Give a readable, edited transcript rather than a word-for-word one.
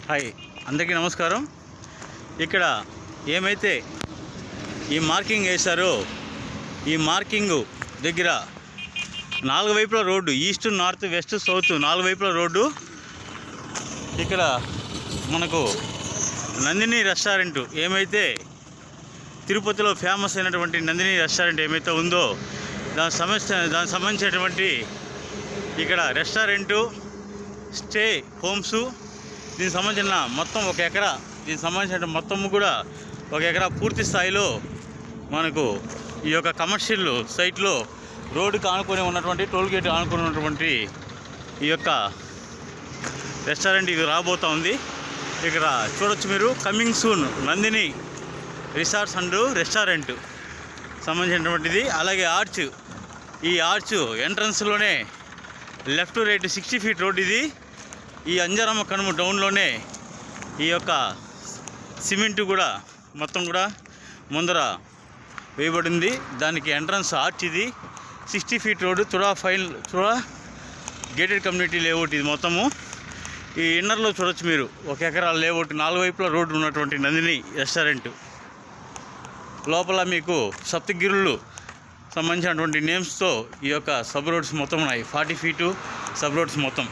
Hi, అందరికీ నమస్కారం. ఇక్కడ ఏమైతే ఈ మార్కింగ్ వేశారో ఈ మార్కింగ్ దగ్గర నాలుగు వైపుల road, east, north, west, south నాలుగు వైపుల రోడ్డు. ఇక్కడ మనకు నందిని రెస్టారెంట్ ఏమైతే తిరుపతిలో ఫేమస్ అయినటువంటి నందిని రెస్టారెంట్ ఏమైతే ఉందో దానికి సంబంధించినటువంటి ఇక్కడ రెస్టారెంటు, స్టే హోమ్సు, దీనికి సంబంధించిన మొత్తం 1 ఎకరా, దీనికి సంబంధించిన మొత్తము కూడా 1 ఎకరా పూర్తి స్థాయిలో మనకు ఈ యొక్క కమర్షియల్ సైట్లో రోడ్డుకి ఆనుకొని ఉన్నటువంటి, టోల్గేట్ ఆనుకొని ఉన్నటువంటి ఈ యొక్క రెస్టారెంట్ ఇది రాబోతూ ఉంది. ఇక్కడ చూడొచ్చు మీరు, coming soon Nandini resorts and restaurant సంబంధించినటువంటిది. అలాగే ఆర్చ్, ఈ ఆర్చ్ ఎంట్రన్స్లోనే లెఫ్ట్ రైట్ 60 ఫీట్ రోడ్ ఇది. ఈ అంజరమ్మ కనుమ డౌన్లోనే ఈ యొక్క సిమెంటు కూడా మొత్తం కూడా ముందర వేయబడింది. దానికి ఎంట్రన్స్ ఆర్చ్ ఇది. 60 feet road, TUDA gated community layout ఇది మొత్తము. ఈ ఇన్నర్లో చూడొచ్చు మీరు, 1 ఎకరా లేఅవుట్, 4 వైపుల రోడ్డు ఉన్నటువంటి నందిని రెస్టారెంట్. లోపల మీకు సప్తగిరులు సంబంధించినటువంటి నేమ్స్తో ఈ యొక్క సబ్ రోడ్స్ మొత్తం ఉన్నాయి. 40 ఫీటు సబ్ రోడ్స్ మొత్తం.